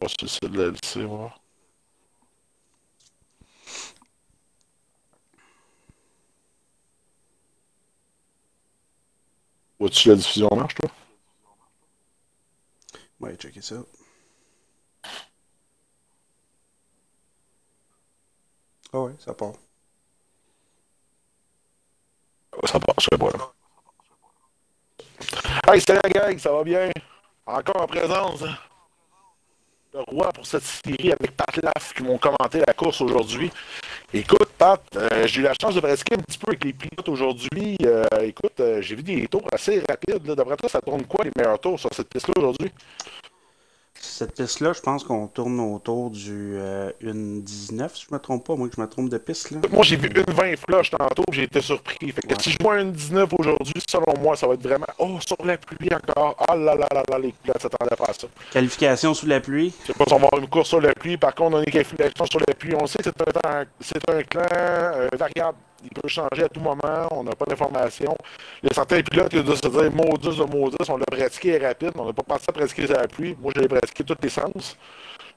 va sur le site de la LC, moi. Vois-tu la diffusion marche, toi? Ouais, checker ça. Ah ouais, ça part. Ça passe, ouais, voilà. Hey, salut la gang, ça va bien? Encore en présence, hein? Le roi pour cette série avec Pat Laff qui m'ont commenté la course aujourd'hui. Écoute, Pat, j'ai eu la chance de pratiquer un petit peu avec les pilotes aujourd'hui. Écoute, j'ai vu des tours assez rapides, là. D'après toi, ça tourne quoi les meilleurs tours sur cette piste-là aujourd'hui? Cette piste-là, je pense qu'on tourne autour du 1,19, si je me trompe pas. Moi, que je me trompe de piste, là. Moi, j'ai vu une 20 flush tantôt, j'ai été surpris. Fait que Ouais. si je vois une 19 aujourd'hui, selon moi, ça va être vraiment. Oh, sur la pluie encore. Ah là là là là, les pilotes s'attendaient pas à ça. Qualification sous la pluie. Je sais pas si on va avoir une course sur la pluie. Par contre, on a une qualification sur la pluie. On sait que c'est un clan variable. Il peut changer à tout moment. On n'a pas d'informations. Il y a certains pilotes qui doivent se dire maudus de maudus. On l'a pratiqué rapide. On n'a pas pensé à pratiquer sur la pluie. Moi, je l'ai pratiqué tous les sens.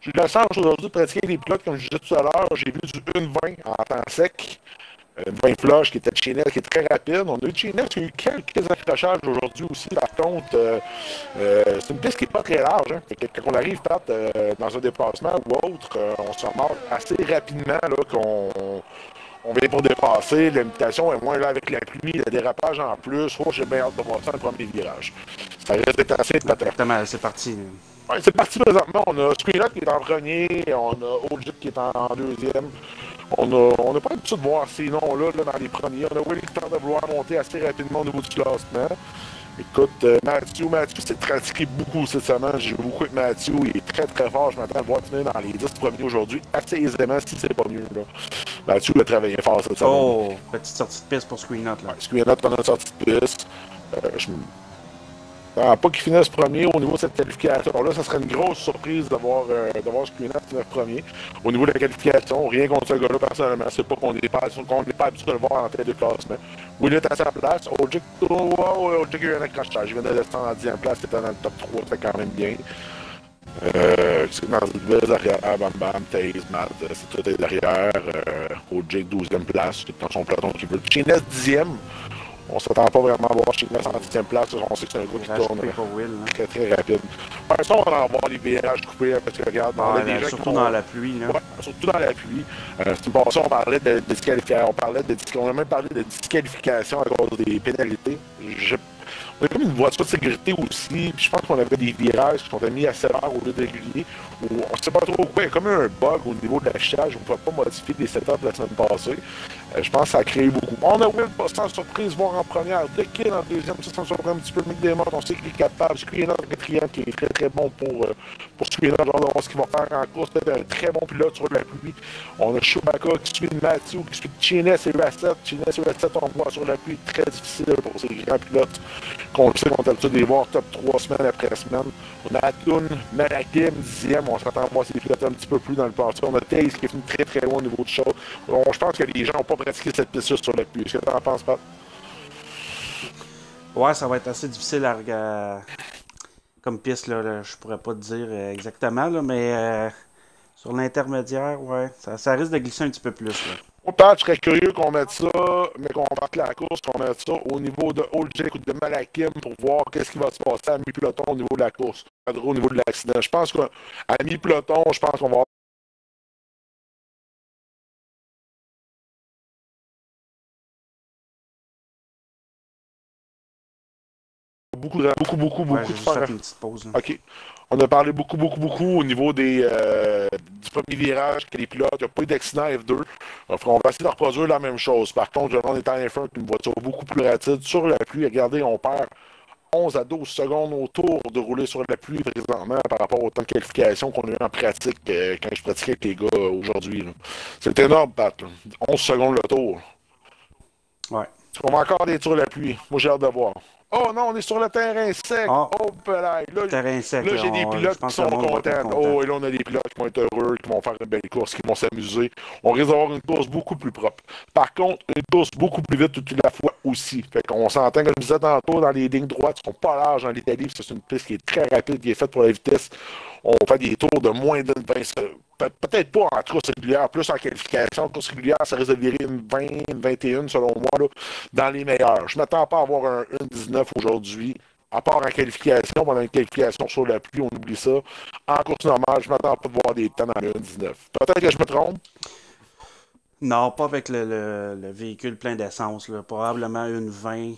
J'ai eu la chance aujourd'hui de pratiquer les pilotes, comme je disais tout à l'heure. J'ai vu du 1,20 en temps sec. Une 20 flush qui était de Chinel, qui est très rapide. On a eu de Chinel qui a eu quelques accrochages aujourd'hui aussi. Par contre, c'est une piste qui n'est pas très large. Hein. Fait que quand on arrive, Pat, dans un déplacement ou autre, on se remarque assez rapidement là, qu'on vient pour dépasser. L'imitation est moins là avec la pluie, le dérapage en plus. Oh, j'ai bien hâte de voir ça dans le premier virage. Ça risque d'être assez patent. Exactement, c'est parti. Ouais, c'est parti présentement. On a Screenlock qui est en premier, on a Ojic qui est en deuxième. On a pas l'habitude de voir ces noms-là là, dans les premiers. On a Willy qui tente de vouloir monter assez rapidement au niveau du classement. Écoute, Mathieu s'est pratiqué beaucoup cette semaine. J'ai beaucoup avec Mathieu. Il est très très fort. Je m'attends à le voir tenir dans les 10 premiers aujourd'hui assez aisément si c'est pas mieux. Là. Mathieu a travaillé fort cette semaine. Oh, petite sortie de piste pour Screenot, là. Ouais, Screenlock pendant une sortie de piste. Pas qu'il finisse premier au niveau de cette qualification-là, ça serait une grosse surprise d'avoir Screenat finir premier. Au niveau de la qualification, rien contre ce gars-là personnellement, c'est pas qu'on n'est pas habitué de le voir en tête de classement. Will est à sa place, Ojic a eu un accrochage, il vient de descendre en 10e place, c'était dans le top 3, c'était quand même bien. C'est dans le belles arrière, Bam Bam, Taze, Matt, c'est tout derrière. Ojic 12e place, c'est dans son peloton qui veut. Chines 10e. On s'attend pas vraiment à voir Chines en 10e place. On sait que c'est un gars qui tourne Pour Will, hein. très très rapide. Pour l'instant, on va en voir les virages coupés parce que regarde, on a des gens surtout dans la pluie, là. Ouais, surtout dans la pluie. C'est une passion, on parlait de disqualification. On a même parlé de disqualification à cause des pénalités. On a comme une voiture de sécurité aussi, puis je pense qu'on avait des virages qui sont mis assez rares au lieu de réguliers. On ne sait pas trop quoi, il y a comme un bug au niveau de l'affichage, on ne pouvait pas modifier les setups la semaine passée. Je pense que ça a créé beaucoup. On a Will pas sans surprise, voir en première, De Kill en deuxième, ça s'en surprend un petit peu. Mick Desmond, on sait qu'il est capable. Screener en quatrième, qui est très très bon pour Screener. On va voir ce qu'il va faire en course. C'est un très bon pilote sur la pluie. On a Chewbacca qui suit Matthew, qui suit Chines et Rassett. Chines et Rassett, on voit sur la pluie, très difficile pour ces grands pilotes qu'on sait qu'on a l'habitude de les voir top 3 semaine après semaine. On a Atoun, Malakim, 10e, on s'attend à voir ces pilotes un petit peu plus dans le passé. On a Taze qui est venu très très loin au niveau de show. Je pense que les gens n'ont pas pratiqué cette piste sur la pluie. Est-ce que tu en penses, Pat? Ouais, ça va être assez difficile à regarder. Comme piste, là, je pourrais pas te dire exactement, là, mais sur l'intermédiaire, ouais, ça risque de glisser un petit peu plus, là. Au Pat, je serais curieux qu'on mette ça, mais qu'on parte la course, qu'on mette ça au niveau de Oljek ou de Malakim pour voir qu'est-ce qui va se passer à mi-peloton au niveau de la course, au niveau de l'accident. Je pense qu'à mi-peloton, je pense qu'on va avoir beaucoup Ouais, de j'ai juste faire. fait une petite pause, là. OK. On a parlé beaucoup au niveau du premier virage, que les pilotes, il n'y a pas eu d'accident F2. Donc, on va essayer de reproduire la même chose. Par contre, on est en F1 avec une voiture beaucoup plus rapide sur la pluie. Regardez, on perd 11 à 12 secondes autour de rouler sur la pluie présentement par rapport au temps de qualification qu'on a eu en pratique quand je pratiquais avec les gars aujourd'hui. Là. C'est énorme, Pat. Là. 11 secondes le tour. Ouais. On va encore des sur la pluie. Moi, j'ai hâte de voir. Oh non, on est sur le terrain sec. Ah, Oh, pelaille. terrain sec, Là là, j'ai des je pilotes qui pense que sont le monde va être contents. content. Oh, et là, on a des pilotes qui vont être heureux, qui vont faire une belle course, qui vont s'amuser. On risque d'avoir une course beaucoup plus propre. Par contre, une course beaucoup plus vite toute la fois aussi. Fait qu'on s'entend, comme je disais tantôt, dans les lignes droites, qui sont pas larges en Italie. C'est une piste qui est très rapide, qui est faite pour la vitesse. on fait des tours de moins d'une 20. Peut-être pas en course régulière, plus en qualification. En course régulière, ça risque de virer une 20, une 21 selon moi, là, dans les meilleurs. Je m'attends pas à avoir un 19 aujourd'hui. À part en qualification, pendant une qualification sur la pluie, on oublie ça. En course normale, je m'attends pas de voir des temps dans le 19. Peut-être que je me trompe. Non, pas avec le véhicule plein d'essence, là. Probablement une 20.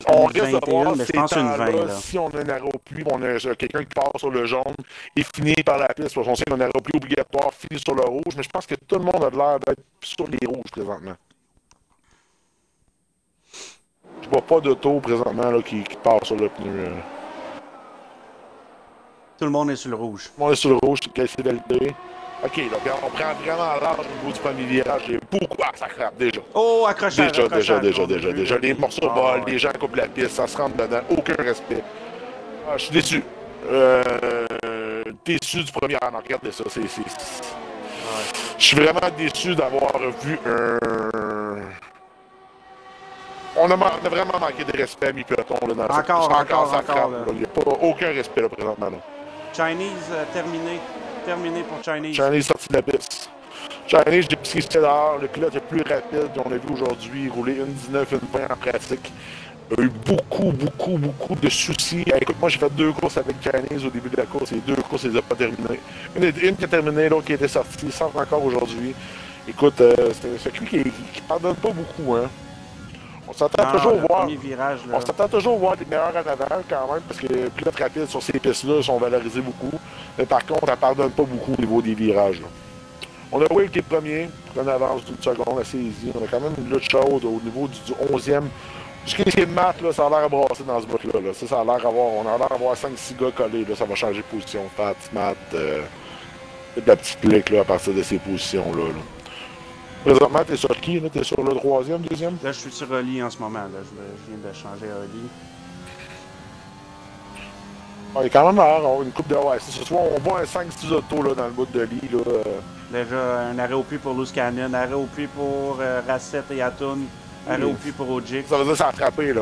On Une risque de 21, voir mais je ces pense une 20, temps-là, là. si on a un arrêt au pluie, on a quelqu'un qui part sur le jaune et finit par la piste, parce qu'on sait qu'on a un arrêt au pluie obligatoire, finit sur le rouge, mais je pense que tout le monde a l'air d'être sur les rouges présentement. Je vois pas d'auto présentement là, qui part sur le pneu. Tout le monde est sur le rouge. Tout le monde est sur le rouge, c'est validé. Ok, là, puis on prend vraiment large au niveau du premier virage. J'ai beaucoup. Ah, ça crappe déjà. Oh, accrochage! Déjà. Les morceaux volent, les gens coupent la piste, ça se rentre dedans. Aucun respect. Ah, je suis déçu. Déçu du premier. Ah non, regardez ça. Je suis vraiment déçu d'avoir vu un. On a vraiment manqué de respect à mi-peloton là, dans Encore, ça crappe. là. Il n'y a pas aucun respect là, présentement. Là. Chinese terminé. Terminé pour Chinese. Chinese sorti de la piste. Chinese, j'ai pris ce dehors. Le pilote est plus rapide. On a vu aujourd'hui rouler une 19, une 20 en pratique. Il y a eu beaucoup de soucis. Écoute, moi, j'ai fait 2 courses avec Chinese au début de la course. Les 2 courses, ils n'ont pas terminé. Une qui a terminé, l'autre qui était sortie. Sort encore aujourd'hui. Écoute, c'est un circuit qui ne pardonne pas beaucoup. Hein. On s'attend toujours voir des meilleurs en avant quand même, parce que les pilotes rapides sur ces pistes-là sont valorisés beaucoup. Mais par contre, ça ne pardonne pas beaucoup au niveau des virages. Là. On a Will qui est premier, en avance d'une seconde, assez easy. On a quand même une lutte chaude au niveau du 11e. Ce qui est mat, là, ça a l'air à brasser dans ce bout-là. Là. Ça a l'air on a l'air d'avoir 5-6 gars collés. Là. Ça va changer de position. Fat, Matt, de la petite clique là, à partir de ces positions-là. Là. Présentement, t'es sur qui? T'es sur le 3e, 2e? Là, je suis sur Oli en ce moment. Là. Je viens de changer à Oli. Il y a quand même l'air une coupe de... Ouais, c'est ce soir, on voit un 5-6 autos là, dans le bout de Lee. Là. Déjà, un arrêt au puits pour Loose Canyon, arrêt au puits pour Racette et Atun, arrêt au puits pour Ogic. Ça veut dire que ça a attrapé, là.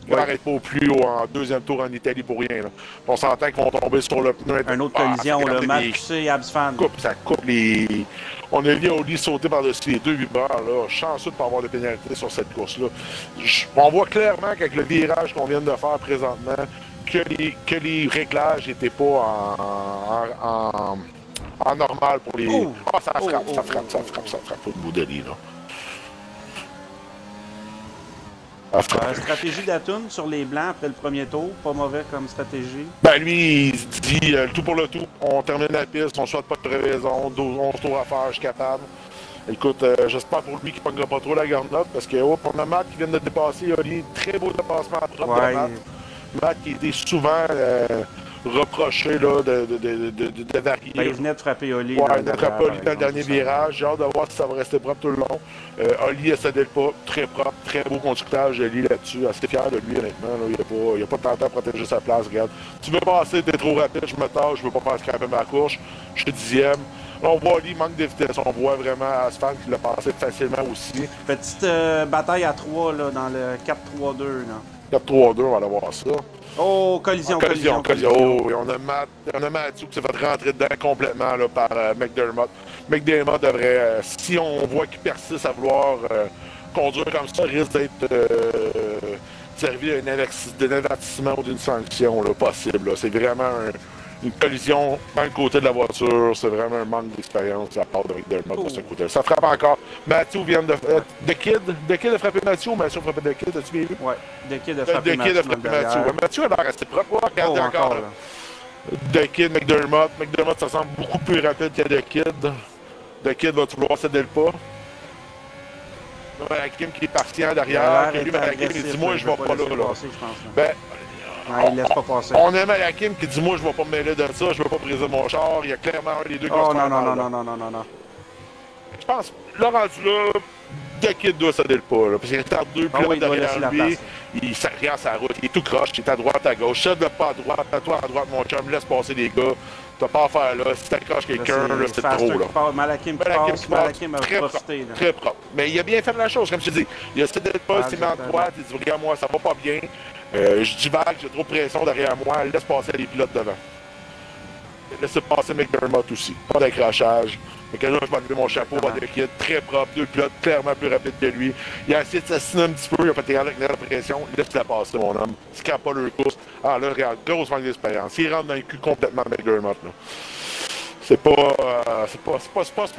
On n'arrête pas au plus haut en 2e tour en Italie pour rien. Là. On s'entend qu'ils vont tomber sur le pneu. Un autre collision, le Matsusse et Absfan. Ça coupe les... On a vu Oli sauter par-dessus les 2 vibreurs. Là. Chanceux de ne pas avoir de pénalité sur cette course-là. On voit clairement qu'avec le virage qu'on vient de faire présentement, que les réglages n'étaient pas en normal pour les... ça frappe au bout de lit, là. Stratégie d'Atun sur les blancs après le premier tour, pas mauvais comme stratégie. Ben lui, il se dit le tout pour le tout. On termine la piste, on souhaite pas de crevaison, 11 tours à faire, je suis capable. Écoute, j'espère pour lui qu'il ne pognera pas trop la garnotte parce que on a Matt qui vient de dépasser Oli. Très beau dépassement à propre de Matt. Matt qui était souvent reproché là, de varier. Ben, il venait de frapper Oli. Ouais, il venait de frapper Oli dans le dernier virage. J'ai hâte de voir si ça va rester propre tout le long. Oli a cédé le pas, très propre, très beau conductage de Oli là-dessus. Assez fier de lui, honnêtement. Là. Il n'a pas tenté à protéger sa place. Regarde, tu veux passer, t'es trop rapide, je me tâche, je veux pas faire scraper ma course. Je suis 10e. Là, on voit Oli manque de vitesse. On voit vraiment Asphalt qui l'a passé facilement aussi. Petite bataille à 3 là, dans le 4-3-2. 4-3-2, on va aller voir ça. Oh, collision. Oh, et on a Mathieu qui s'est fait rentrer dedans complètement là, par McDermott. McDermott devrait, si on voit qu'il persiste à vouloir conduire comme ça, risque d'être servi d'un avertissement ou d'une sanction là, possible. Là. C'est vraiment une collision dans le côté de la voiture. C'est vraiment un manque d'expérience de la part de McDermott de ce côté. Ça frappe encore. Mathieu vient de... The Kid a frappé Mathieu ou Mathieu a frappé The Kid? As-tu vu? Ouais, The Kid a frappé Mathieu. Ouais, Mathieu a l'air assez propre. Regardez encore. Là. The Kid, McDermott. McDermott, ça semble beaucoup plus rapide que The Kid. The Kid va vouloir céder le pas. Hakim qui est parti en derrière. Lui, Hakim, il dit, moi, je vais pas là. Non, il laisse pas passer. On aime Hakim qui dit, moi, je vais pas me mêler de ça, je vais pas briser mon char. Il y a clairement un des deux qui va se faire mal, non. Je pense, là, rendu là, The Kid doit céder le pas, là, parce qu'il retarde 2 pilotes derrière lui. Il s'arrière sa route, il est tout croche, il est à droite, à gauche. Cède le pas à droite, à toi à droite, mon chum, laisse passer les gars. T'as pas à faire là, si t'accroches quelqu'un, là, c'est trop, là. Malakim a profité, là. Très propre. Mais il a bien fait la chose, comme je te dis. Il a cédé le pas, il s'est mis en droite, il dit, regarde, moi, ça va pas bien. Je divague, j'ai trop de pression derrière moi, laisse passer les pilotes devant. laissez passer McDermott aussi. Pas d'accrochage. Mais que là, je vais enlever mon chapeau à Kid, très propre, deux pilotes clairement plus rapides que lui. Il a essayé de s'assiner un petit peu, il a pas été avec la pression. Laisse-la passer, mon homme. Scrape pas leur course. Ah là, regarde, grosse manque d'expérience. Il rentre dans le cul complètement McDermott, là. C'est pas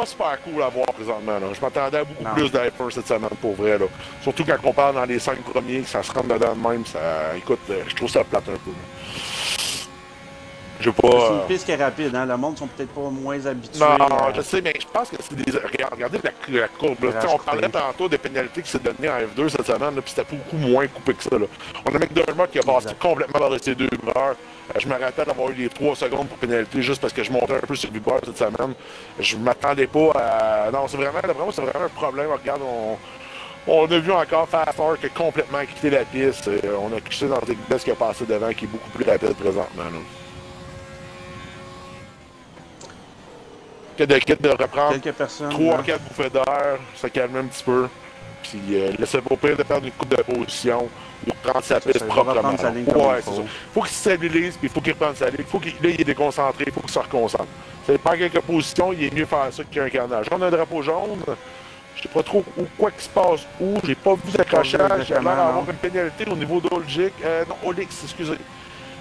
super cool à voir présentement. Là. Je m'attendais à beaucoup plus d'hyper cette semaine, pour vrai. Là. Surtout quand on parle dans les 5 premiers, que ça se rentre dedans de même. Ça, écoute, je trouve ça plate un peu. Là. Je veux pas. C'est une piste qui est rapide, hein? Le monde sont peut-être pas moins habitués. Non, je sais, mais je pense que c'est des. Regardez la courbe. Là. On parlait tantôt des pénalités qui s'est données en F2 cette semaine, puis c'était beaucoup moins coupé que ça. Là. On a McDermott qui a passé complètement par ces deux vibreurs. Je me rappelle d'avoir eu les 3 secondes pour pénalité juste parce que je montais un peu sur le vibreur cette semaine. Je m'attendais pas à. Non, c'est vraiment un problème. Regarde, on a vu encore Fastor qui a complètement quitté la piste. On a quitté dans des vitesses qui a passé devant, qui est beaucoup plus rapide présentement. Là. Que de reprendre 3-4 bouffées d'air, ça calme un petit peu. Puis laissez pas pire de perdre une coupe de position ou prendre sa piste proprement. Ouais, c'est ça. Faut qu'il se stabilise, puis il faut qu'il reprenne sa ligne. Là, il est déconcentré, il faut qu'il se reconcentre. Ça perd quelques positions, il est mieux faire ça qu'un carnage. On a un drapeau jaune. Je sais pas trop quoi qui se passe où. J'ai pas vu d'accrochage. J'ai l'air d'avoir une pénalité au niveau d'Olgic. Non, Olix, excusez.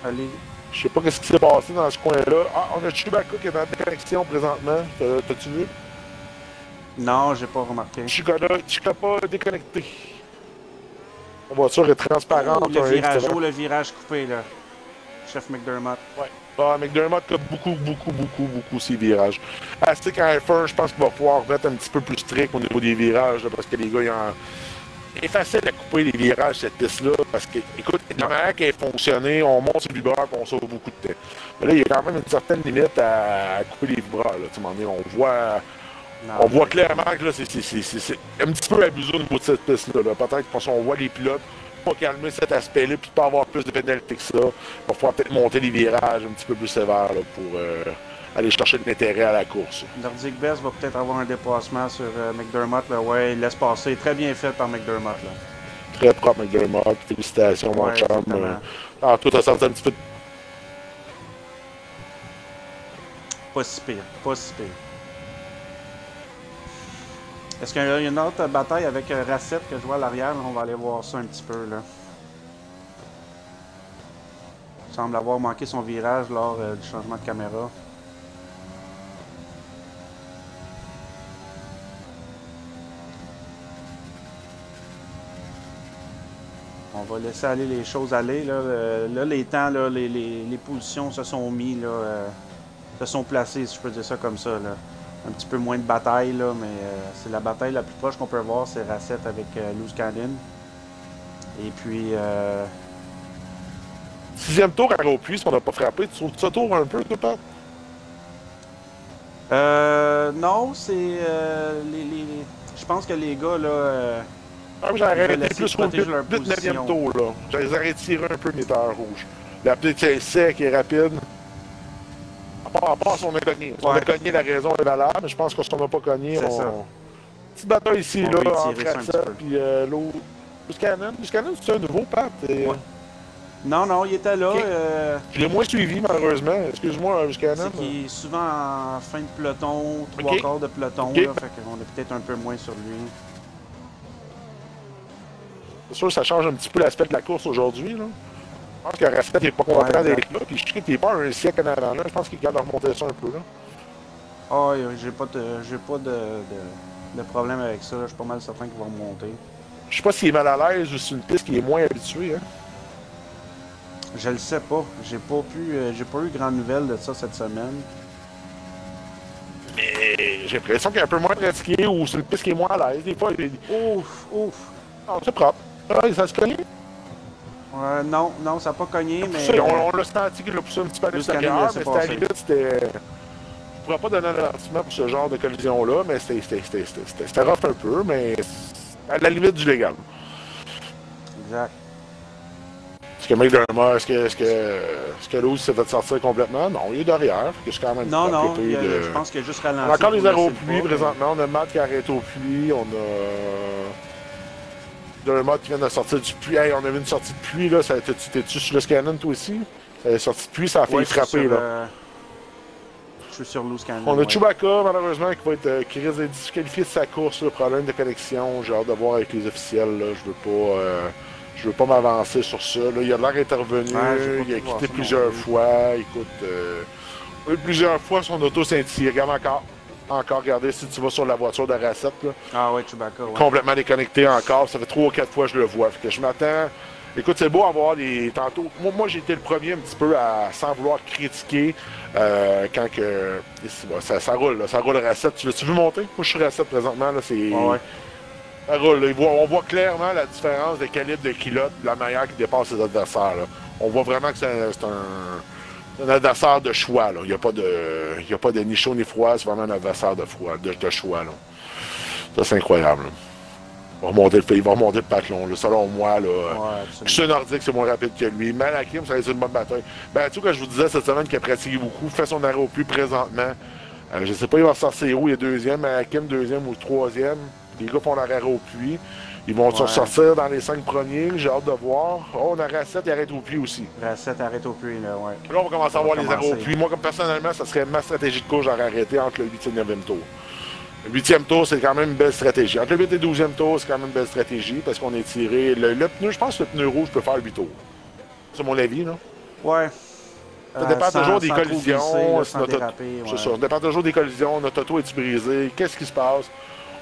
Allez. Je sais pas ce qui s'est passé dans ce coin-là. Ah, on a Chewbacca qui est dans la déconnexion présentement. T'as-tu vu? Non, j'ai pas remarqué. Chewbacca pas déconnecté. La voiture est transparente. Oh, le virage coupé, là. Chef McDermott. Ouais. Ah, McDermott a beaucoup ses virages. Assez qu'en F1, je pense qu'il va pouvoir mettre un petit peu plus strict au niveau des virages, là, parce que les gars, c'est facile à couper les virages, cette piste-là, parce que, écoute, la manière qu'elle a fonctionné, on monte sur le vibreur et on sauve beaucoup de temps. Mais là, il y a quand même une certaine limite à couper les vibreurs. Là. On voit clairement que là, c'est un petit peu abusé au niveau de cette piste-là. Là. Peut-être parce qu'on voit les pilotes pas calmer cet aspect-là puis pas avoir plus de pénalités que ça. Il va falloir peut-être monter les virages un petit peu plus sévères là, pour aller chercher de l'intérêt à la course. Nordic Best va peut-être avoir un dépassement sur McDermott. Là. Ouais, il laisse passer. Très bien fait par McDermott. Là. Très propre, McDermott. Félicitations, mon chum. Tout a sorti un petit peu de... Pas si pire. Est-ce qu'il y a une autre bataille avec Racette que je vois à l'arrière? On va aller voir ça un petit peu. Là. Il semble avoir manqué son virage lors du changement de caméra. On va laisser aller les choses aller. Là, les temps, là, les positions se sont mis, là, se sont placées, si je peux dire ça comme ça. Là. Un petit peu moins de bataille, là, mais c'est la bataille la plus proche qu'on peut voir, c'est Racette avec Loose Cannon. Et puis... 6e tour à Gros-Puy, si on n'a pas frappé, tu trouves ça tour un peu, toi, Pat? Non, c'est... Je pense que les gars, là... j'ai arrêté plus au 9e tour, là. J'ai retiré un peu mes terres rouges. La petite est sec et rapide. À part si on a cogné. Si on a cogné, la raison est valable, mais je pense que si on n'a pas cogné, petite bataille ici, là, entre Racette et l'eau. Buscanon, c'est un nouveau, Pat? Ouais. Non, il était là. Okay. Je l'ai moins suivi, malheureusement. Excuse-moi, Buscanon. C'est qu'il est souvent en fin de peloton, 3 quarts de peloton, là, fait qu'on est peut-être un peu moins sur lui. C'est sûr que ça change un petit peu l'aspect de la course aujourd'hui, là. Je pense que Racette n'est pas content d'être là, puis je sais qu'il n'est pas un siècle en avant là. Je pense qu'il est capable de remonter ça un peu là. Ah, j'ai pas de problème avec ça. Je suis pas mal certain qu'il va remonter. Je sais pas s'il est mal à l'aise ou si c'est une piste qui est moins habituée, hein. Je le sais pas. J'ai pas eu grande nouvelle de ça cette semaine. Mais j'ai l'impression qu'il est un peu moins pratiqué ou c'est une piste qui est moins à l'aise. Des fois, Ouf. Non, c'est propre. Ah, ça se cogne? Non, ça n'a pas cogné, mais... On l'a senti qu'il l'a poussé un petit peu à l'extérieur, mais c'était à la limite, c'était... Je pourrais pas donner un avertissement pour ce genre de collision-là, mais c'était rough un peu, mais à la limite du légal. Exact. Est-ce que McDermott, est-ce que Lowe's s'est fait sortir complètement? Non, il est derrière. C'est quand même non, je pense qu'il a juste ralenti. On a encore les arrêts au puits présentement. On a Matt qui arrête au puits. On a... McDermott qui vient de sortir du puits. Hey, on avait une sortie de puits, là. T'es-tu sur le Scannon, toi aussi? Ça a sorti de puits, ça a failli frapper, là. suis sur Loose Cannon. On a Chewbacca, malheureusement, qui risque d'être disqualifié de sa course, le problème de connexion. J'ai hâte de voir avec les officiels. Là. Je veux pas m'avancer sur ça. Là, il a l'air intervenu, il a quitté plusieurs fois. Écoute, plusieurs fois son auto scintille. Regarde encore, regardez si tu vas sur la voiture de Racette. Là. Ah ouais, Chewbacca. Ouais. Complètement déconnecté encore. Ça fait 3 ou 4 fois que je le vois. Fait que je m'attends. Écoute, c'est beau avoir des. Tantôt. Moi j'ai été le premier un petit peu à sans vouloir critiquer quand que. Ça roule, là. Ça roule Racette. Tu veux monter? Moi je suis Racette présentement. Là, c'est. Ouais. Ça roule, là. On voit clairement la différence de calibre de culotte de la manière qui dépasse ses adversaires. Là. On voit vraiment que c'est un adversaire de choix. Là. Il n'y a pas de ni chaud ni froid, c'est vraiment un adversaire de choix. Là. Ça, c'est incroyable. Là. Il va remonter le patelon, là, selon moi. Là, ce Nordique, c'est moins rapide que lui. Malakim, ça va être une bonne bataille. Ben, tu sais, quand je vous disais cette semaine qu'il a pratiqué beaucoup, fait son arrêt au puits présentement. Je sais pas, il va sortir où, il est deuxième, Malakim, deuxième ou troisième. Les gars font l'arrêt au puits. Ils vont sortir dans les 5 premiers, j'ai hâte de voir. Oh, on a Racette, il arrête au puits aussi. Racette arrête au puits, là, ouais. Là, on va commencer à voir les arrêts au puits. Moi, comme personnellement, ça serait ma stratégie de course, j'aurais arrêté entre le 8e et le 9e tour. Le 8e tour, c'est quand même une belle stratégie. Entre le 8 et le 12e tour, c'est quand même une belle stratégie parce qu'on est tiré. Le pneu, je pense que le pneu rouge peut faire 8 tours. C'est mon avis, là. Ouais. Ça dépend toujours des collisions. Ça dépend toujours des collisions. Notre auto est brisée. Qu'est-ce qui se passe?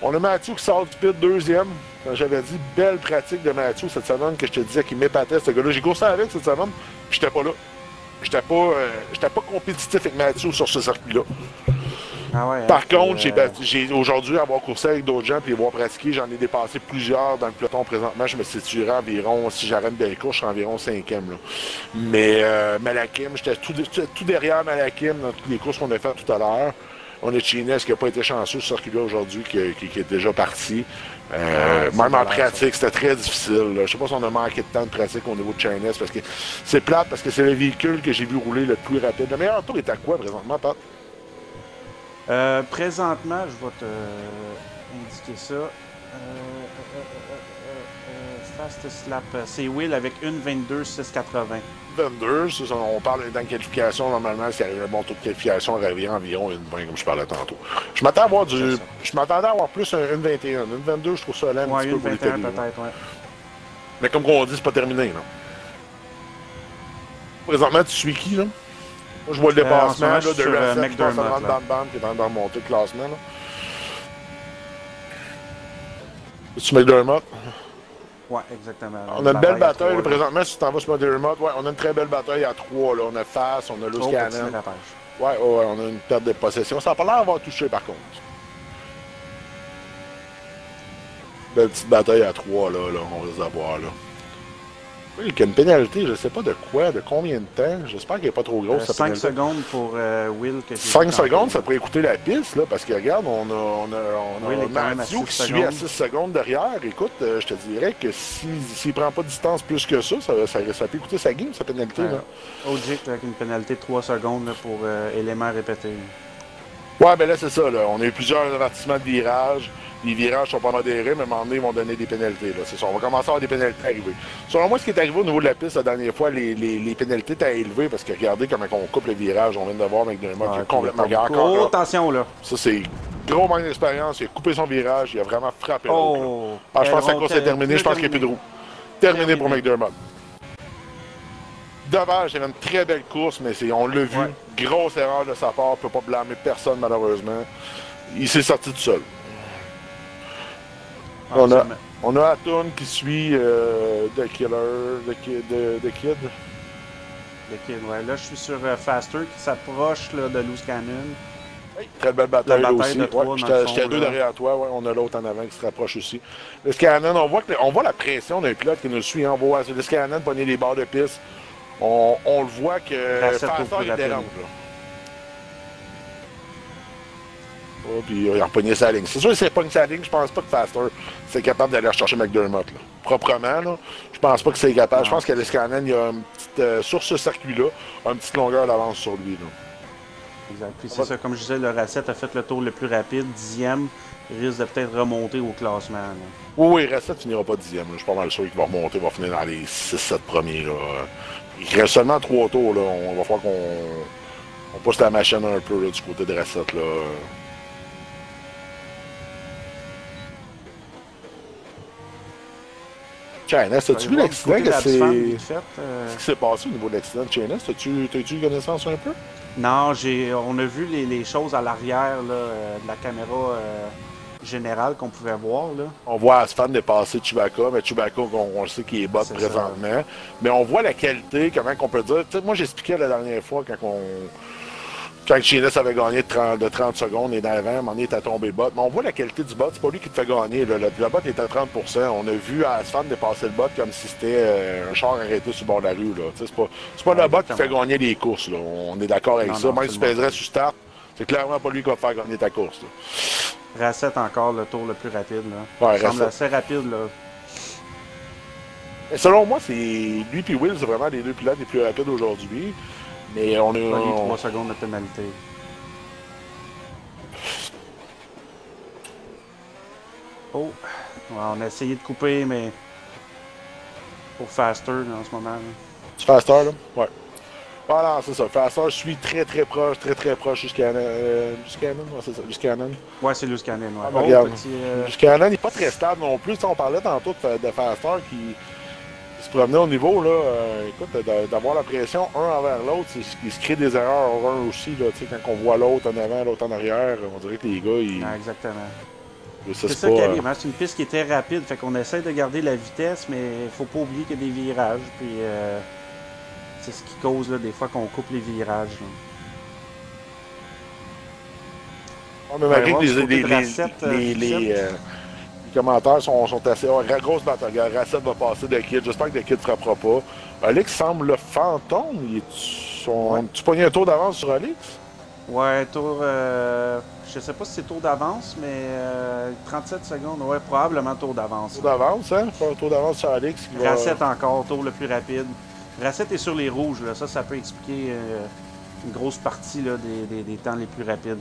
On a Mathieu qui sort du pit deuxième. J'avais dit, belle pratique de Mathieu cette semaine que je te disais qu'il m'épatait, ce gars-là. J'ai coursé avec cette semaine, puis j'étais pas là. J'étais pas compétitif avec Mathieu sur ce circuit-là. Ah ouais, Par contre, j'ai aujourd'hui, avoir coursé avec d'autres gens et les voir pratiquer, j'en ai dépassé plusieurs dans le peloton présentement. Je me situerais environ, si j'arrête une belle course, je suis environ 5e. Là. Mais Malakim, j'étais tout derrière Malakim dans toutes les courses qu'on a faites tout à l'heure. On a Chines qui n'a pas été chanceux sur ce circuit-là aujourd'hui, qui est déjà parti. Même en pratique, c'était très difficile. Je ne sais pas si on a manqué de temps de pratique au niveau de Chines, parce que c'est plate, parce que c'est le véhicule que j'ai vu rouler le plus rapide. Le meilleur tour est à quoi présentement, Pat? Présentement, je vais te indiquer ça. Fast Slap, c'est Will avec une 22,680. 22, on parle dans la qualification, normalement, si un bon taux de qualification, on revient environ une 20, comme je parlais tantôt. Je m'attendais à avoir plus une 21. Une 22, je trouve ça lent un petit peu pour les télés. Peut-être, ouais. Mais comme on dit, c'est pas terminé, là. Présentement, tu suis qui, là? Moi, je vois le dépassement là, de Racette, je pense à dans le band, qui est en train de remonter le classement, là. C'est-tu McDermott? Ouais, exactement. On a une belle bataille, là, présentement, si tu t'en vas sur McDermott, ouais, on a une très belle bataille à 3, là. On a Fast, on a Loose Cannon. Ouais, on a une perte de possession. Ça n'a pas l'air d'avoir touché, par contre. Belle petite bataille à 3, là, on risque d'avoir, là. Oui, il y a une pénalité, je ne sais pas de quoi, de combien de temps. J'espère qu'elle n'est pas trop grosse. 5 secondes pour Will. 5 secondes, ça pourrait écouter la piste, là, parce que regarde, on a Mathieu qui suit à 6 secondes derrière. Écoute, je te dirais que s'il ne prend pas de distance plus que ça, ça peut écouter sa game, sa pénalité. Ogic avec une pénalité de 3 secondes là, pour éléments répétés. Ouais, ben là, c'est ça. Là. On a eu plusieurs avertissements de virage. Les virages sont pas modérés, mais à un moment donné, ils vont donner des pénalités. C'est ça. On va commencer à avoir des pénalités arrivées. Selon moi, ce qui est arrivé au niveau de la piste la dernière fois, les pénalités étaient élevées parce que regardez comment on coupe le virage. On vient de voir avec McDermott qui est complètement encore. Oh, attention là. Ça, c'est gros manque d'expérience. Il a coupé son virage. Il a vraiment frappé l'autre. Je pense que la course est terminée. Je pense qu'il n'y a plus de roue. Terminé pour McDermott. Dommage, il y avait une très belle course, mais on l'a vu. Grosse erreur de sa part. On ne peut pas blâmer personne, malheureusement. Il s'est sorti tout seul. On a Atun qui suit The Kid. The Kid, ouais. Là, je suis sur Faster qui s'approche de Loose Cannon. Oui, très belle bataille là aussi. J'étais à 2 derrière toi. Ouais, on a l'autre en avant qui se rapproche aussi. Loose Cannon, on voit la pression d'un pilote qui nous suit. On voit Loose Cannon pogner les barres de piste. On le voit que Faster il dérange. Oh, puis il a repogné sa ligne. C'est sûr que s'il repogné sa ligne, je pense pas que Faster c'est capable d'aller rechercher McDermott. Là. Proprement, là, je pense pas que c'est capable. Non. Je pense que Cannon, il y a une petite, sur ce circuit-là, une petite longueur d'avance sur lui. Là. Exact. Puis c'est ça, comme je disais, le Racette a fait le tour le plus rapide, 10e. Il risque de peut-être remonter au classement. Là. Oui, Racette finira pas 10e. Là. Je suis pas mal sûr qu'il va remonter, il va finir dans les 6-7 premiers. Là. Il reste seulement 3 tours. Là. On va falloir On pousse la machine un peu là, du côté de Racette. Là. China, as-tu vu l'accident? Qu'est-ce qui s'est passé au niveau de l'accident de China? As-tu eu connaissance un peu? Non, on a vu les choses à l'arrière de la caméra générale qu'on pouvait voir. Là. On voit Asfan dépasser Chewbacca, mais Chewbacca, on le sait qu'il est bot présentement. Ça. Mais on voit la qualité, comment on peut dire. T'sais, moi, j'expliquais la dernière fois quand Chienis avait gagné de 30 secondes et d'avant, à un moment donné, il était tombé bot. Mais on voit la qualité du bot, c'est pas lui qui te fait gagner. Là. Le bot est à 30%. On a vu Asfan dépasser le bot comme si c'était un char arrêté sur le bord de la rue. C'est pas le bot qui fait gagner les courses. Là. On est d'accord avec ça. Même si tu pèserais sur start, c'est clairement pas lui qui va faire gagner ta course. Racette encore le tour le plus rapide. Là. Ouais, il semble assez rapide. Là. Et selon moi, c'est lui et Will, c'est vraiment les deux pilotes les plus rapides aujourd'hui. Mais on a... 3 secondes de pénalité. Oh! Ouais, on a essayé de couper, mais... Pour Faster, là, en ce moment. Là. C'est Faster, là? Ouais. Voilà, c'est ça. Faster, je suis très proche jusqu'à Cannon. Ouais, c'est ça, jusqu'à Cannon. Ouais, c'est Loose Cannon, ouais. Ah, regarde. Jusqu'à Cannon, il n'est pas très stable non plus. On parlait tantôt de Faster qui se promenait au niveau, là, écoute, d'avoir la pression un envers l'autre, il se crée des erreurs un aussi, là, quand on voit l'autre en avant, l'autre en arrière, on dirait que les gars, ils... Ah, exactement. C'est ça qui arrive, hein? C'est une piste qui était rapide, fait qu'on essaie de garder la vitesse, mais il faut pas oublier qu'il y a des virages, puis c'est ce qui cause, là, des fois, qu'on coupe les virages. On a malgré que les commentaires sont assez... Oh, grosse bataille. Racette va passer de Kid. J'espère que le Kid ne frappera pas. Alex semble le fantôme. Tu pognes un tour d'avance sur Alex? Ouais, tour... je sais pas si c'est tour d'avance, mais 37 secondes. Ouais, probablement tour d'avance. Tour d'avance, hein? Pas un tour d'avance sur Alex. Racette encore, tour le plus rapide. Racette est sur les rouges. Là. Ça peut expliquer une grosse partie là, des temps les plus rapides.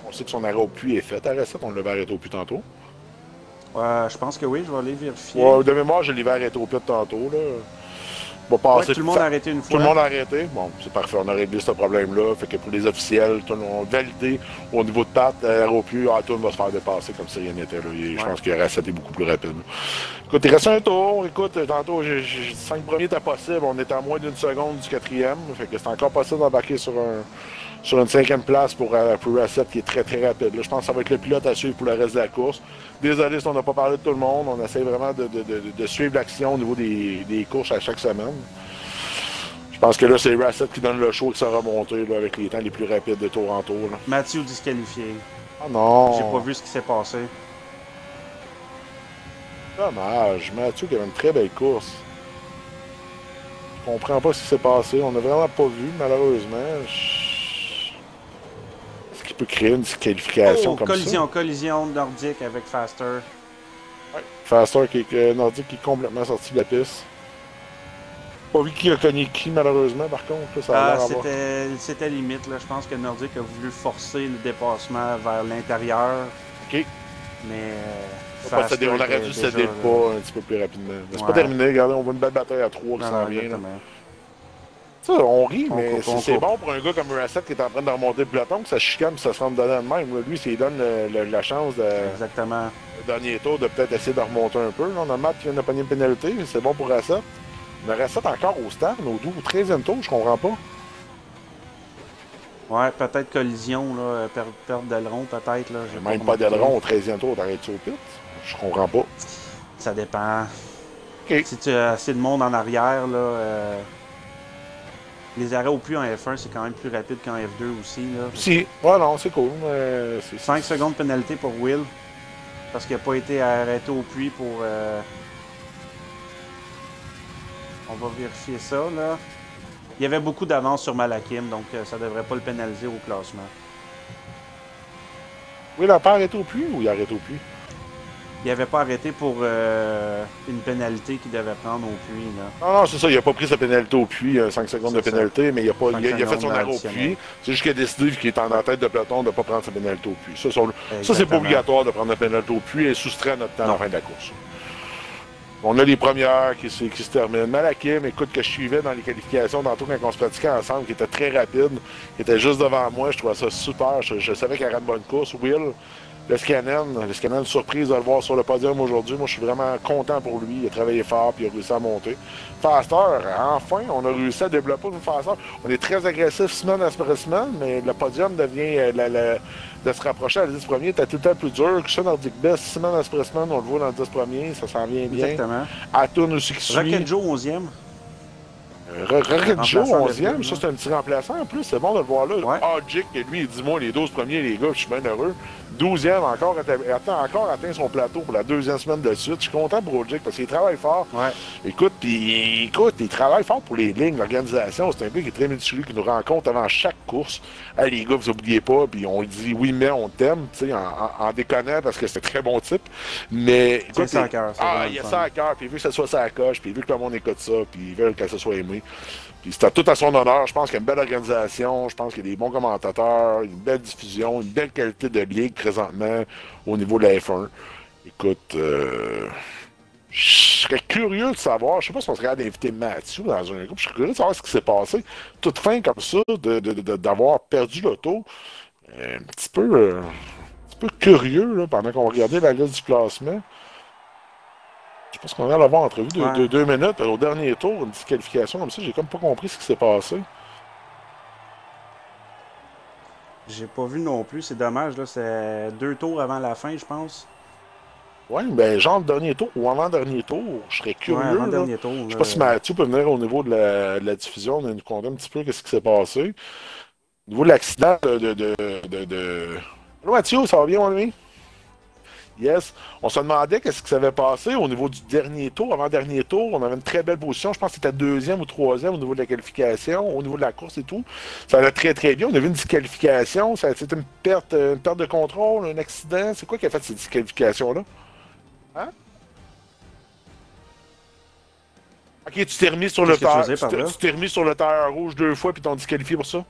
On sait que son arrêt au puits est fait à Racette. On l'avait arrêté au puits tantôt. Je pense que oui, je vais aller vérifier. Ouais, de mémoire, je l'ai arrêté au puits tantôt. Là. Ouais, tout le monde a arrêté une fois. Tout le monde a arrêté. Bon, c'est parfait. On a réglé ce problème-là. Fait que pour les officiels, tout le monde a validé. Au niveau de Pat, au puits, tout le monde va se faire dépasser comme si rien n'était. Je pense que Racette est beaucoup plus rapide. Écoute, il reste un tour. Écoute, tantôt, j'ai 5 premiers étaient possibles. On était à moins d'une seconde du 4e. Fait que c'est encore possible d'embarquer sur une 5e place pour Racette qui est très rapide. Là, je pense que ça va être le pilote à suivre pour le reste de la course. Désolé si on n'a pas parlé de tout le monde. On essaie vraiment de suivre l'action au niveau des courses à chaque semaine. Je pense que là, c'est Racette qui donne le show et qui sera remonté là, avec les temps les plus rapides de tour en tour. Là. Mathieu disqualifié. Ah non! J'ai pas vu ce qui s'est passé. Dommage. Mathieu qui avait une très belle course. Je comprends pas ce qui s'est passé. On n'a vraiment pas vu, malheureusement. Est-ce qu'il peut créer une disqualification comme collision nordique avec Faster. Ouais, Faster nordique qui est complètement sorti de la piste. Pas vu qui a cogné qui, malheureusement, par contre. Là, c'était limite. Là. Je pense que Nordique a voulu forcer le dépassement vers l'intérieur. OK. Mais on aurait dû céder le pas un petit peu plus rapidement. C'est pas terminé. Regardez, on voit une belle bataille à 3 qui s'en vient. Ça, on rit, mais c'est bon pour un gars comme Racette qui est en train de remonter le peloton, que ça chicane et ça se rend dedans de même. Lui, s'il donne la chance Exactement. Le dernier tour de peut-être essayer de remonter un peu. Là, on a Matt qui vient de pogner une pénalité, c'est bon pour Racette. Mais Racette encore au stade, au 12 ou 13e tour, je comprends pas. Ouais, peut-être collision, là, perte d'aileron, peut-être. Même pas d'aileron au 13e tour, t'arrêtes-tu au pit? Je comprends pas. Ça dépend. Okay. Si tu as assez de monde en arrière, là, les arrêts au puits en F1, c'est quand même plus rapide qu'en F2 aussi. Là. Si, ouais, non, c'est cool. 5 secondes de pénalité pour Will, parce qu'il n'a pas été arrêté au puits pour... On va vérifier ça, là. Il y avait beaucoup d'avance sur Malakim, donc ça ne devrait pas le pénaliser au classement. Oui, il n'a pas arrêté au puits ou il a arrêté au puits? Il n'avait pas arrêté pour une pénalité qu'il devait prendre au puits. Là. Non, c'est ça, il n'a pas pris sa pénalité au puits, 5 secondes de pénalité, mais il a fait son arrêt au puits. C'est juste qu'il a décidé, qu'il est en tête de peloton, de ne pas prendre sa pénalité au puits. Ça, c'est pas obligatoire de prendre la pénalité au puits, est soustrait à notre temps à la fin de la course. On a les premières qui se terminent. Malakim, écoute, que je suivais dans les qualifications tantôt quand on se pratiquait ensemble, qui était très rapide, qui était juste devant moi. Je trouvais ça super. Je savais qu'il y avait une bonne course. Will, le surprise de le voir sur le podium aujourd'hui. Moi, je suis vraiment content pour lui. Il a travaillé fort puis il a réussi à monter. Faster, enfin, on a réussi à développer une Faster. On est très agressif semaine après semaine, mais le podium devient de se rapprocher à la 10 premiers était tout le temps plus dur. Que ça, Nordic Best, semaine après semaine, on le voit dans le 10 premiers, ça s'en vient bien. Exactement. Atoun aussi qui suit. Rocket Joe 11e. Rocket Joe, Remplaçant 11e, ça c'est un petit remplaçant en plus, c'est bon de le voir là. Ouais. Jake, lui, il dit moi les 12 premiers, les gars, je suis bien heureux. 12e, encore atteint son plateau pour la deuxième semaine de suite. Je suis content pour Jake parce qu'il travaille fort. Ouais. Écoute, il travaille fort pour les lignes, l'organisation. C'est un gars qui est très méticuleux, qui nous rencontre avant chaque course. Hey, les gars, vous oubliez pas, puis on lui dit oui, mais on t'aime, tu sais, en déconnant parce que c'est un très bon type. Mais écoute, ça à cœur. Il a ça à cœur, puis il veut que ça soit sa coche, puis il veut que le monde écoute ça, puis il veut que ça soit aimé. Puis c'était tout à son honneur. Je pense qu'il y a une belle organisation. Je pense qu'il y a des bons commentateurs, une belle diffusion, une belle qualité de ligue présentement au niveau de la F1. Écoute, je serais curieux de savoir, je sais pas si on serait capable d'inviter Mathieu dans un groupe, je serais curieux de savoir ce qui s'est passé. Toute fin comme ça, d'avoir perdu l'auto. Un petit peu curieux là, pendant qu'on regardait la liste du classement. Je pense qu'on vient l'avoir entrevu deux minutes au dernier tour, une disqualification comme ça. J'ai comme pas compris ce qui s'est passé. J'ai pas vu non plus, c'est dommage. Là, c'est 2 tours avant la fin, je pense. Oui, ben genre le dernier tour ou avant-dernier tour, je serais curieux. Ouais, avant-dernier tour. Je sais pas si Mathieu peut venir au niveau de la diffusion, on nous conter un petit peu qu'est-ce qui s'est passé. Au niveau de l'accident Allô Mathieu, ça va bien mon ami? Yes. On se demandait qu'est-ce qui s'avait passé au niveau du dernier tour, avant-dernier tour. On avait une très belle position. Je pense que c'était deuxième ou troisième au niveau de la qualification, au niveau de la course et tout. Ça allait très, très bien. On a vu une disqualification. C'était une perte de contrôle, un accident. C'est quoi qui a fait cette disqualification-là? Hein? Ok, tu t'es remis sur le terre. Tu t'es remis sur le terre rouge 2 fois puis t'ont disqualifié pour ça?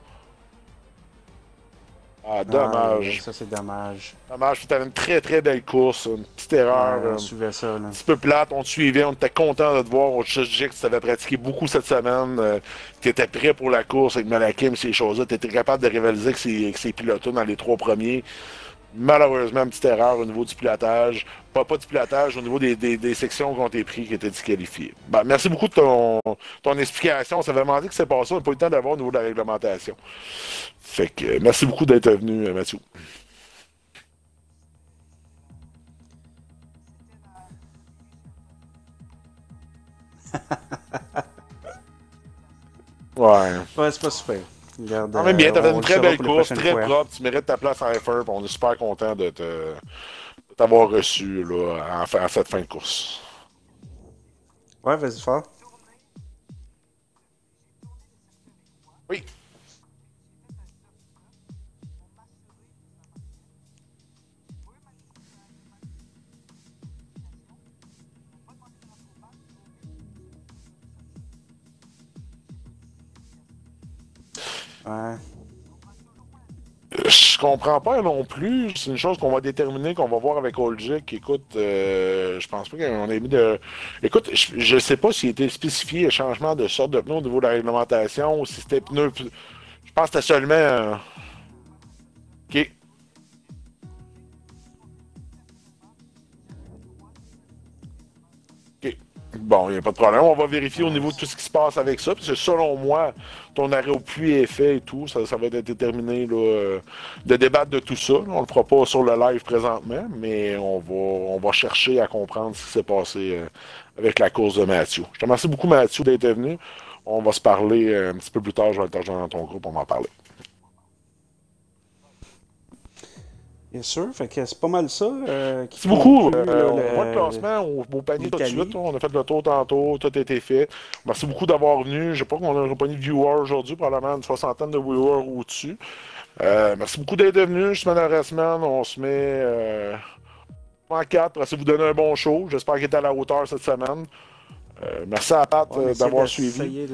Ah, dommage. Ça, c'est dommage. Dommage, puis t'avais une très très belle course, une petite erreur. On suivait ça, là. Un petit peu plate, on te suivait, on était content de te voir. On te jugeait que tu avais pratiqué beaucoup cette semaine. Tu étais prêt pour la course avec Malakim, ces choses-là. Tu étais capable de rivaliser avec ces pilotes dans les 3 premiers. Malheureusement, une petite erreur au niveau du pilotage. Pas du pilotage, au niveau des sections qui ont été prises qui étaient disqualifiées. Ben, merci beaucoup de ton explication. On s'avait demandé ce qui s'est passé. On n'a pas eu le temps d'avoir au niveau de la réglementation. Fait que merci beaucoup d'être venu, Mathieu. Ouais. Ouais, c'est pas super. Regarde, quand même bien, t'avais une très belle course, très propre. Tu mérites ta place en F1. On est super content de t'avoir reçu là, en cette fin de course. Ouais, vas-y fort. Oui. Ouais. Je comprends pas non plus. C'est une chose qu'on va déterminer, qu'on va voir avec Olgic. Écoute, je pense pas qu'on ait mis de. Écoute, je sais pas s'il était spécifié le changement de sorte de pneu au niveau de la réglementation ou si c'était pneu. Je pense que c'était seulement. OK. OK. Bon, il n'y a pas de problème. On va vérifier au niveau de tout ce qui se passe avec ça. Parce que selon moi, ton arrêt au puits est fait et tout. Ça va être déterminé là, de débattre de tout ça. On ne le fera pas sur le live présentement, mais on va chercher à comprendre ce qui s'est passé avec la course de Mathieu. Je te remercie beaucoup, Mathieu, d'être venu. On va se parler un petit peu plus tard. Je vais te rejoindre dans ton groupe. On va en parler. Bien sûr, fait que c'est pas mal ça. C'est beaucoup. On voit le classement au panier tout de suite. On a fait le tour tantôt, tout a été fait. Merci beaucoup d'avoir venu. Je sais pas qu'on a un panier de viewers aujourd'hui, probablement une soixantaine de viewers au-dessus. Merci beaucoup d'être venu. Semaine après semaine, on se met en 4 pour essayer de vous donner un bon show. J'espère qu'il est à la hauteur cette semaine. Merci à Pat d'avoir suivi.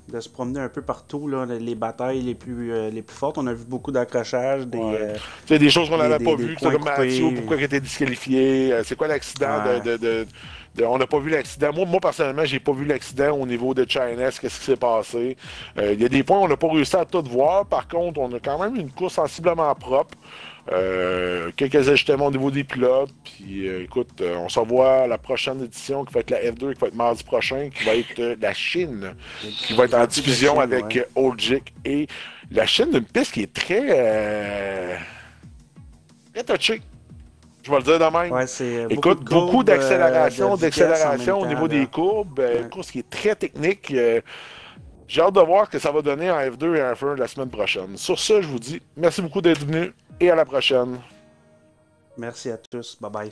De se promener un peu partout, là, les batailles les plus fortes. On a vu beaucoup d'accrochages. Des choses qu'on n'avait pas vues, comme Mathieu, pourquoi il était disqualifié, c'est quoi l'accident On n'a pas vu l'accident. Moi, personnellement, j'ai pas vu l'accident au niveau de China, qu'est-ce qui s'est passé. Il y a des points où on n'a pas réussi à tout voir. Par contre, on a quand même une course sensiblement propre. Quelques ajustements au niveau des pilotes. Puis écoute, on se revoit à la prochaine édition qui va être la F2, qui va être mardi prochain, qui va être la Chine, qui va être en diffusion Chine, avec ouais. Ogic. Et la Chine, une piste qui est très touchée. Je vais le dire de même. Ouais, c'est Écoute, de beaucoup courbes, d'accélération, de vitesse en même au temps, niveau là. des courbes. Ouais. Course qui est très technique. J'ai hâte de voir ce que ça va donner en F2 et en F1 la semaine prochaine. Sur ce, je vous dis merci beaucoup d'être venus et à la prochaine. Merci à tous. Bye bye.